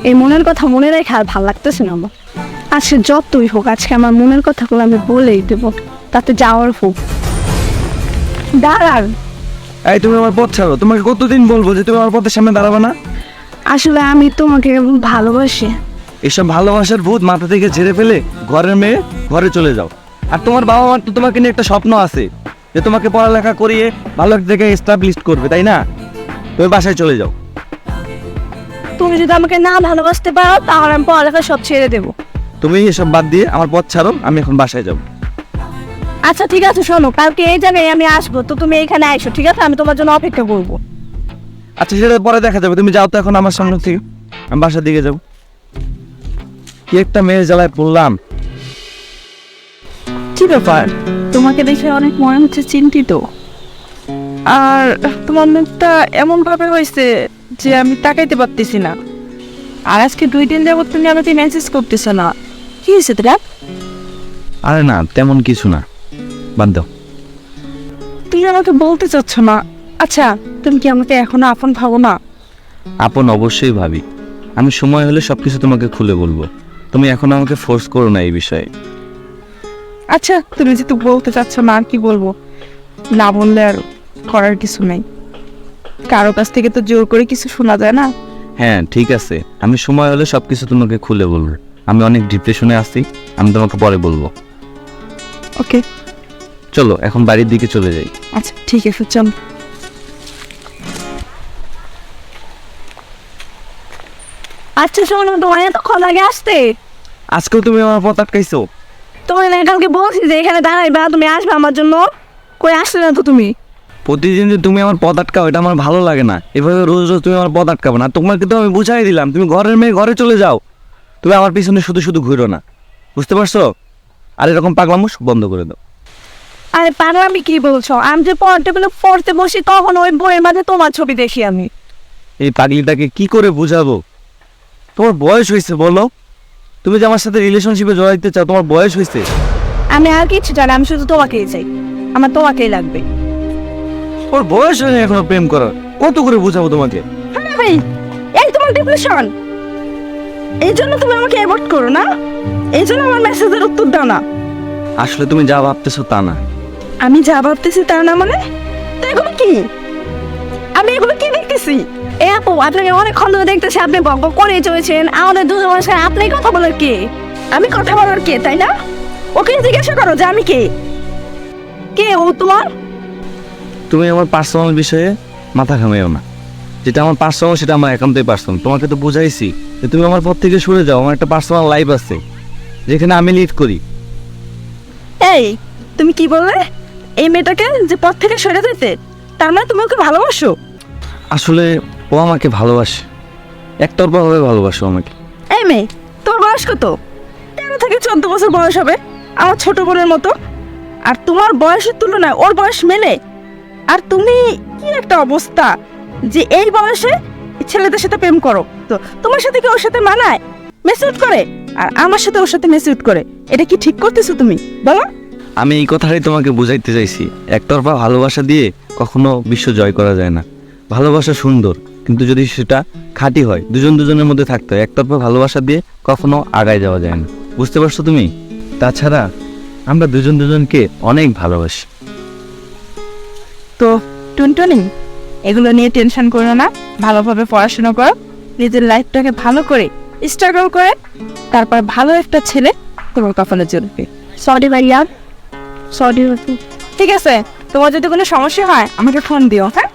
এই মনের কথা মনে রেখে আর ভাল লাগতেছে না আমার। আজকে যতই হোক, আজকে আমার মনের কথাগুলো আমি বলেই দেবো, তাতে যাওয়ার হোক। দাঁড়ান। এই তুমি আমার পথ ছাড়ো, তোমাকে কতদিন বলবো যে তুমি আমার পথের সামনে দাঁড়াবে না? আসলে আমি তোমাকে ভালোবাসি। এসব ভালোবাসার ভূত মাথা থেকে ঝেড়ে ফেলে ঘরের মেয়ে ঘরে চলে যাও। আর তোমার বাবা মার তো তোমাকে নিয়ে একটা স্বপ্ন আছে যে তোমাকে পড়ালেখা করিয়ে ভালো একটা জায়গায় এস্টাবলিশ করবে, তাই না? তুমি বাসায় চলে যাও। তুমি যদি আমাকে না ভালোবাসতে পারো তাহলে আমি পড়ালেখা সব ছেড়ে দেবো। তুমি এসব বাদ দিয়ে আমার পথ ছাড়ো, আমি এখন বাসায় যাবো। আচ্ছা ঠিক আছে, শোনো, কালকে এই জায়গায় আমি আসবো, তো তুমি এইখানে আইসো, ঠিক আছে? আমি তোমার জন্য অপেক্ষা করবো। আচ্ছা সেটা পরে দেখা যাবে, তুমি যাও তো এখন আমার সামনে থেকে, আমি বাসার দিকে যাবো। কি একটা মেয়ের জ্বালায় পড়লাম। কি ব্যাপার, তোমাকে দেখে অনেক মনে হচ্ছে চিন্তিত, আর তোমার মুখটা এমন ভাবে হয়েছে যে আমি তাকাইতে পারতেছি না। আর আজকে 2 দিন যাবত তুমি আমাকে মেসেজ করতেছো না, কি হয়েছে তোরা? আরে না, তেমন কিছু না, বাদ দাও। তুমি আমাকে বলতে চাচ্ছ না? আচ্ছা, তুমি কি আমাকে এখনো আপন ভাবো না? আপন অবশ্যই ভাবি, আমি সময় হলে সবকিছু তোমাকে খুলে বলবো। তুমি এখন আমাকে ফোর্স করো না এই বিষয়ে। আচ্ছা, তুমি যেহেতু বলতে চাচ্ছ না, আর কি বলবো, না বললে আর করার কিছু নেই। কারো কাছ থেকে তো জোর করে কিছু শোনা যায় না। হ্যাঁ ঠিক আছে, আমি সময় হলে সবকিছু তোমাকে খুলে বলবো। আমি অনেক ডিপ্রেশনে আছি, আমি তোমাকে পরে বলবো। ওকে, চলো এখন বাড়ির দিকে চলে যাই। আচ্ছা ঠিক আছে, চল। আচ্ছা শোনো, তোমার এতক্ষণ লাগে আসতে? আজকেও তুমি আমার পথ আটকাইছো। তোমার না কালকে বলছি যে এখানে দাঁড়াইবা, তুমি আসবে আমার জন্য, কই আসলে না তো তুমি। প্রতিদিন যে তুমি আমার পথ আটকাও এটা আমার ভালো লাগে না। এভাবে রোজ রোজ তুমি আমার পথ আটকাবে না। তোমাকে তো আমি বুঝাই দিলাম, তুমি ঘরের মেয়ে ঘরে চলে যাও, তুমি আমার পিছনে শুধু শুধু ঘুরো না, বুঝতে পারছো? আর এরকম পাগলামো বন্ধ করে দাও। আরে পাগলামি কি বলছো? আমি যে পড়ার টেবিলে পড়তে বসি তখন ওই বইয়ের মাঝে তোমার ছবি দেখি আমি। এই পাগলিটাকে কি করে বুঝাবো? তোমার বয়স হয়েছে বলো, তুমি যে আমার সাথে রিলেশনশিপে জড়াইতে চাও, তোমার বয়স হয়েছে। আমি আর কিছু জানি, আমি শুধু তোমাকেই চাই, আমার তোমাকেই লাগবে। ওর বয়স হয়নি এখনো প্রেম করার, কত করে বুঝাবো তোমাকে? হ্যাঁ ভাই, এই তোমার ডিপ্রেশন, এই জন্য তুমি আমাকে অ্যাভয়েড করো না, এই জন্য আমার মেসেজের উত্তর দাও না। আসলে তুমি যা ভাবতেছো তা না। আমি যা ভাবতেছি তা না মানে? তো এগুলো কি? আমি এগুলো কি দেখতেছি? এ আপু, আপনাকে অনেকক্ষণ ধরে দেখতেছি, আপনি বক বক করে চলেছেন, আমাদের দুজনের সাথে আপনি কথা বলার কে? আমি কথা বলার কে, তাই না? ওকে জিজ্ঞাসা করো যে আমি কে। কে ও তোমার? তুমি আমার পার্সোনাল বিষয়ে মাথা ঘামিও না। যেটা আমার পার্সোনাল সেটা আমার একান্তই পার্সোনাল। তোমাকে তো বুঝাইছি যে তুমি আমার পথ থেকে সরে যাও, আমার একটা পার্সোনাল লাইফ আছে যেখানে আমি লিড করি। এই তুমি কি বললে? এই মেয়েটাকে যে পথ থেকে সরে যেতে, তার মানে তুমি ওকে ভালোবাসো? আসলে ও আমাকে ভালোবাসে, একতরফাভাবে ভালোবাসো আমাকে। এই মেয়ে, তোমার বয়স কত? 13 থেকে 14 বছর বয়স হবে, আমার ছোট বোনের মতো। আর তোমার বয়সের তুলনায় ওর বয়স মেলে। আর তুমি কি একটা অবস্থা যে এই বয়সে ছেলেদের সাথে প্রেম করো? তো তোমার সাথে কি ওর সাথে মানায়? মেসিউট করে, আর আমার সাথে ওর সাথে মেসিউট করে, এটা কি ঠিক করতেছো তুমি বলো? আমি এই কথাটাই তোমাকে বুঝাইতে চাইছি, একতরফা ভালোবাসা দিয়ে কখনো বিশ্ব জয় করা যায় না। ভালোবাসা সুন্দর, কিন্তু যদি সেটা খাঁটি হয়, দুজন দুজনের মধ্যে থাকতে হয়। একতরফা ভালোবাসা দিয়ে কখনো আগায় যাওয়া যায় না, বুঝতে পারছো তুমি? তাছাড়া আমরা দুজন দুজনকে অনেক ভালোবাসি। তো টুনটুনি, এগুলো নিয়ে টেনশন করো না, ভালোভাবে পড়াশোনা করো, নিজের লাইফটাকে ভালো করে স্ট্রাগল করে তারপর ভালো একটা ছেলে তোমার কপালে চলবে। সরি ভাইয়া, সরি। ঠিক আছে, তোমার যদি কোনো সমস্যা হয় আমাকে ফোন দিও, হ্যাঁ?